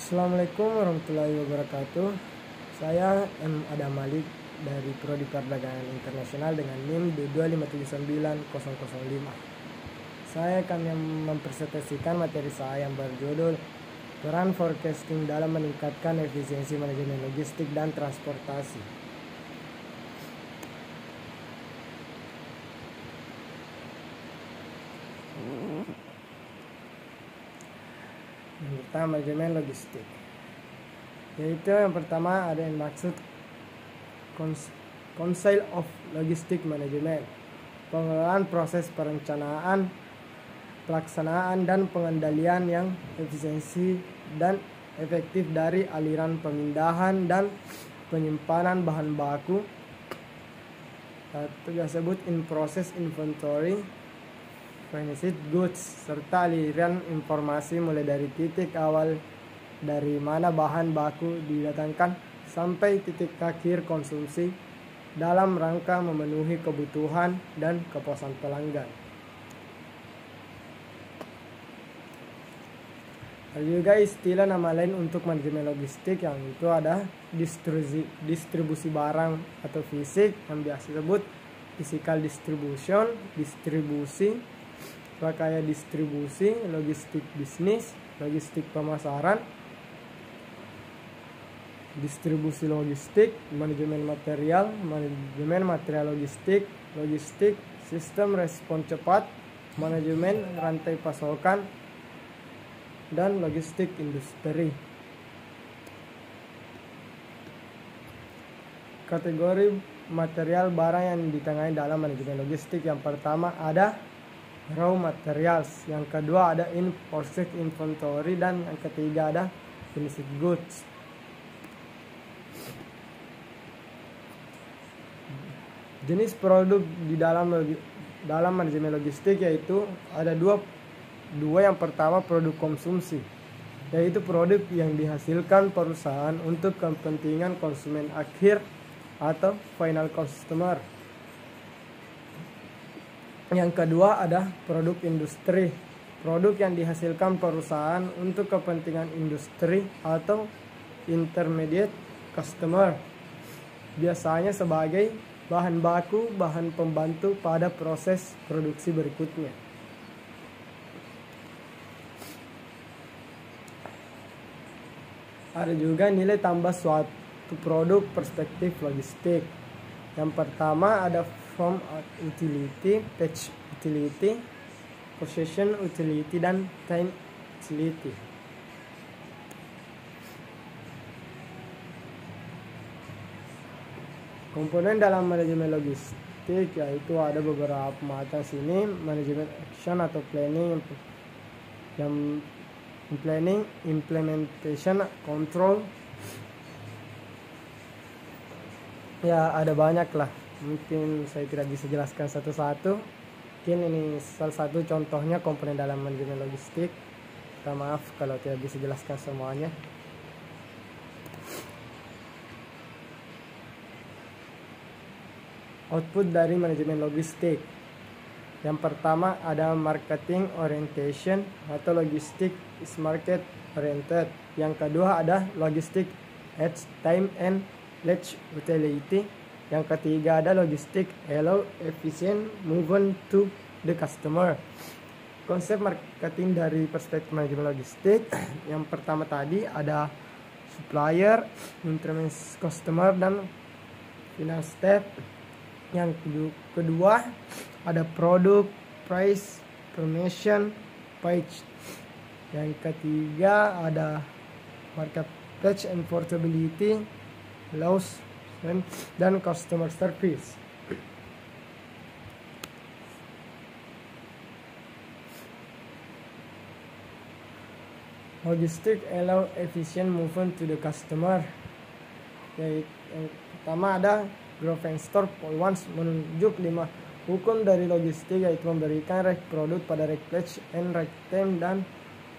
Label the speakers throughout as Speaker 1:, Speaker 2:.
Speaker 1: Assalamualaikum warahmatullahi wabarakatuh. Saya M. Adam Malik dari Prodi Perdagangan Internasional dengan NIM 2279005. Saya akan mempresentasikan materi saya yang berjudul Peran Forecasting dalam meningkatkan efisiensi manajemen logistik dan transportasi. Yang pertama, manajemen logistik, yaitu yang pertama ada yang maksud Council of Logistic Management, pengelolaan proses perencanaan, pelaksanaan dan pengendalian yang efisiensi dan efektif dari aliran pemindahan dan penyimpanan bahan baku atau disebut in process inventory, finished goods, serta aliran informasi mulai dari titik awal dari mana bahan baku didatangkan sampai titik akhir konsumsi dalam rangka memenuhi kebutuhan dan kepuasan pelanggan. Ada juga istilah nama lain untuk manajemen logistik, yang itu ada distribusi barang atau fisik, yang biasa disebut physical distribution, distribusi, kayak distribusi, logistik bisnis, logistik pemasaran, distribusi logistik, manajemen material logistik, logistik, sistem respon cepat, manajemen rantai pasokan, dan logistik industri. Kategori material barang yang ditangani dalam manajemen logistik, yang pertama ada raw materials, yang kedua ada in process inventory, dan yang ketiga ada finished goods. Jenis produk di dalam manajemen logistik yaitu ada dua. Yang pertama produk konsumsi, yaitu produk yang dihasilkan perusahaan untuk kepentingan konsumen akhir atau final customer. Yang kedua ada produk industri, produk yang dihasilkan perusahaan untuk kepentingan industri atau intermediate customer, biasanya sebagai bahan baku, bahan pembantu pada proses produksi berikutnya. Ada juga nilai tambah suatu produk perspektif logistik. Yang pertama ada form utility, patch utility, possession utility, dan time utility. Komponen dalam manajemen logistik yaitu ada beberapa macam sini: manajemen action atau planning, yang planning, implementation, control. Ya, ada banyak lah. Mungkin saya tidak bisa jelaskan satu-satu. Mungkin ini salah satu contohnya komponen dalam manajemen logistik. Minta maaf kalau tidak bisa jelaskan semuanya. Output dari manajemen logistik. Yang pertama ada marketing orientation atau logistik is market oriented. Yang kedua ada logistik at time and less utility. Yang ketiga ada logistik allow efficient movement to the customer. Konsep marketing dari perspektif manajemen logistik, yang pertama tadi ada supplier, intermediate customer, dan final step. Yang kedua ada produk, price, promotion, page. Yang ketiga ada marketplace and portability, loss, dan customer service. Logistic allow efficient movement to the customer. Yang pertama ada Grafenster Polwans menunjuk 5 hukum dari logistik, yaitu memberikan right produk pada right place and right time dan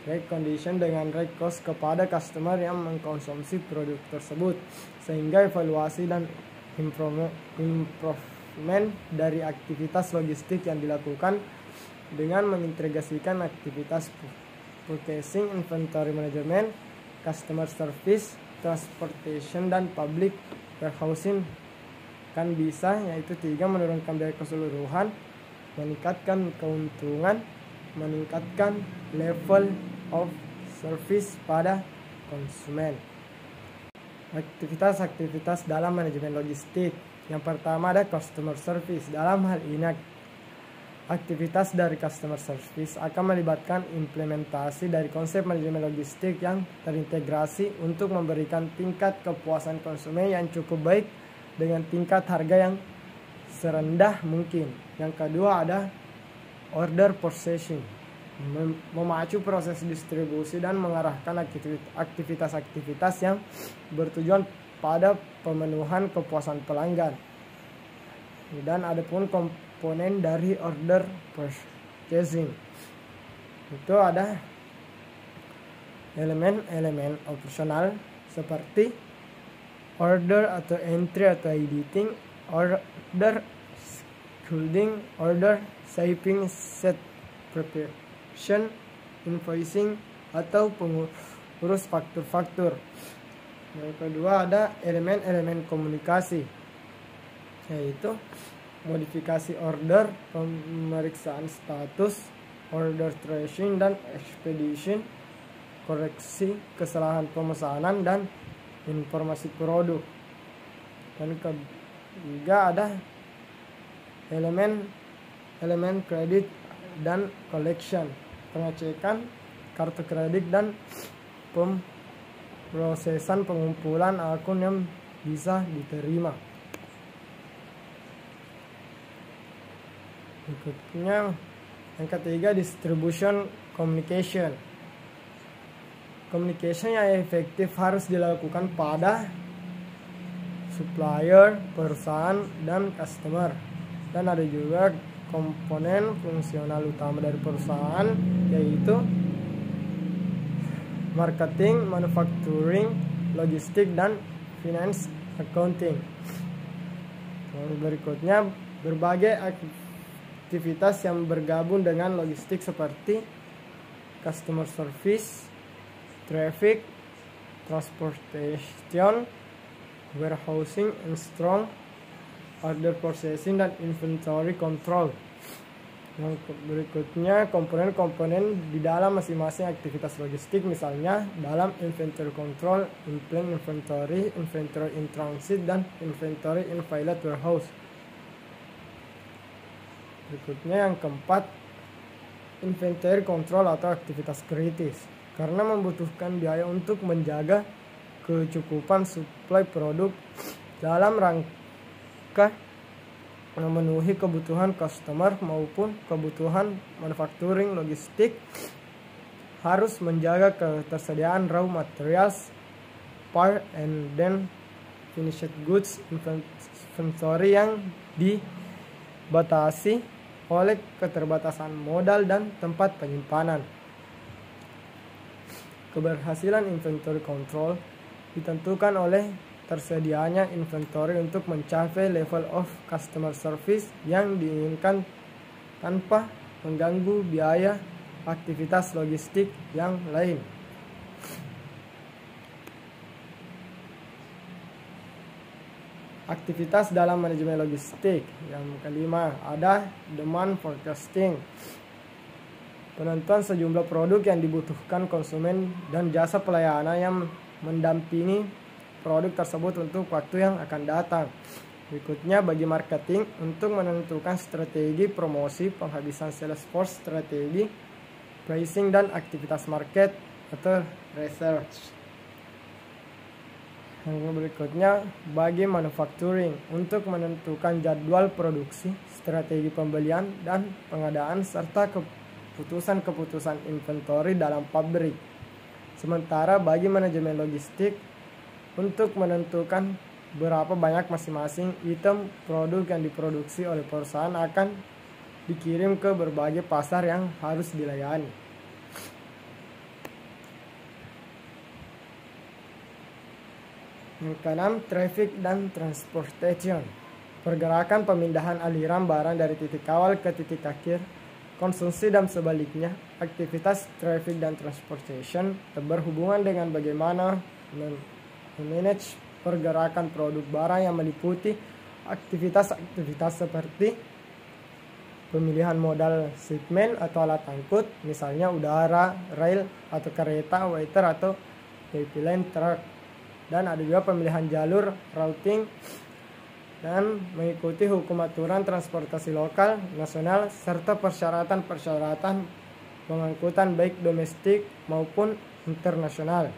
Speaker 1: right condition dengan right cost kepada customer yang mengkonsumsi produk tersebut, sehingga evaluasi dan improvement dari aktivitas logistik yang dilakukan dengan mengintegrasikan aktivitas purchasing, inventory management, customer service, transportation, dan public warehousing kan bisa, yaitu 3, menurunkan biaya keseluruhan, meningkatkan keuntungan, meningkatkan level of service pada konsumen. Aktivitas-aktivitas dalam manajemen logistik. Yang pertama ada customer service. Dalam hal ini aktivitas dari customer service akan melibatkan implementasi dari konsep manajemen logistik yang terintegrasi untuk memberikan tingkat kepuasan konsumen yang cukup baik dengan tingkat harga yang serendah mungkin. Yang kedua ada order processing, memacu proses distribusi dan mengarahkan aktivitas-aktivitas yang bertujuan pada pemenuhan kepuasan pelanggan. Dan ada pun komponen dari order purchasing, itu ada elemen-elemen operasional seperti order atau entry atau editing, order scheduling, order shipping, set preparation, invoicing, atau pengurus faktur-faktur. Yang kedua ada elemen-elemen komunikasi, yaitu modifikasi order, pemeriksaan status, order tracing dan expedition, koreksi kesalahan pemesanan, dan informasi produk. Dan ketiga ada elemen kredit dan collection, pengecekan kartu kredit dan pemrosesan pengumpulan akun yang bisa diterima. Berikutnya yang ketiga distribution communication. Communication yang efektif harus dilakukan pada supplier, perusahaan, dan customer. Dan ada juga komponen fungsional utama dari perusahaan, yaitu marketing, manufacturing, logistik, dan finance accounting. Yang berikutnya berbagai aktivitas yang bergabung dengan logistik seperti customer service, traffic, transportation, warehousing, and strong order processing, dan inventory control. Yang berikutnya komponen-komponen di dalam masing-masing aktivitas logistik, misalnya dalam inventory control, in-plan inventory, inventory in transit, dan inventory in pilot warehouse. Berikutnya yang keempat, inventory control atau aktivitas kritis, karena membutuhkan biaya untuk menjaga kecukupan suplai produk dalam rangka memenuhi kebutuhan customer maupun kebutuhan manufacturing. Logistik harus menjaga ketersediaan raw materials, part and then finished goods inventory yang dibatasi oleh keterbatasan modal dan tempat penyimpanan. Keberhasilan inventory control ditentukan oleh tersedianya inventory untuk mencapai level of customer service yang diinginkan tanpa mengganggu biaya aktivitas logistik yang lain. Aktivitas dalam manajemen logistik. Yang kelima ada demand forecasting, penentuan sejumlah produk yang dibutuhkan konsumen dan jasa pelayanan yang mendampingi produk tersebut untuk waktu yang akan datang. Berikutnya bagi marketing, untuk menentukan strategi promosi, penghabisan sales force, strategi pricing, dan aktivitas market atau research. Yang berikutnya bagi manufacturing, untuk menentukan jadwal produksi, strategi pembelian dan pengadaan, serta keputusan-keputusan inventory dalam pabrik. Sementara bagi manajemen logistik, untuk menentukan berapa banyak masing-masing item produk yang diproduksi oleh perusahaan akan dikirim ke berbagai pasar yang harus dilayani. Yang keenam, traffic dan transportation, pergerakan pemindahan aliran barang dari titik awal ke titik akhir konsumsi dan sebaliknya. Aktivitas traffic dan transportation berhubungan dengan bagaimana memanage pergerakan produk barang yang meliputi aktivitas-aktivitas seperti pemilihan modal segmen atau alat angkut, misalnya udara, rail atau kereta, water atau pipeline truck. Dan ada juga pemilihan jalur, routing, dan mengikuti hukum aturan transportasi lokal, nasional, serta persyaratan-persyaratan pengangkutan baik domestik maupun internasional.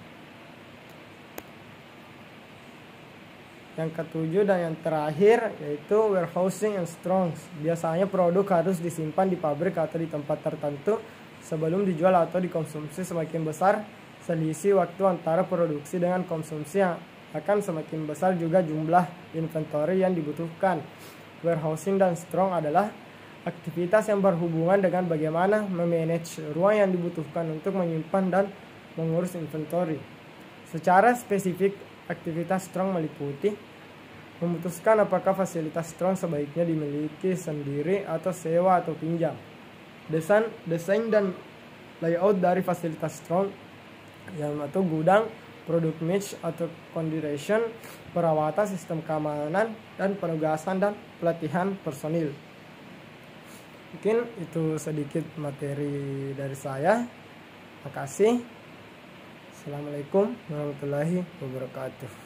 Speaker 1: Yang ketujuh dan yang terakhir yaitu warehousing and stocks. Biasanya produk harus disimpan di pabrik atau di tempat tertentu sebelum dijual atau dikonsumsi. Semakin besar selisih waktu antara produksi dengan konsumsi, yang akan semakin besar juga jumlah inventory yang dibutuhkan. Warehousing dan stock adalah aktivitas yang berhubungan dengan bagaimana memanage ruang yang dibutuhkan untuk menyimpan dan mengurus inventory. Secara spesifik, aktivitas stock meliputi memutuskan apakah fasilitas stock sebaiknya dimiliki sendiri atau sewa atau pinjam. Desain dan layout dari fasilitas stock atau gudang, product mix atau condition, perawatan, sistem keamanan, dan penugasan dan pelatihan personil. Mungkin itu sedikit materi dari saya. Terima kasih. Assalamualaikum warahmatullahi wabarakatuh.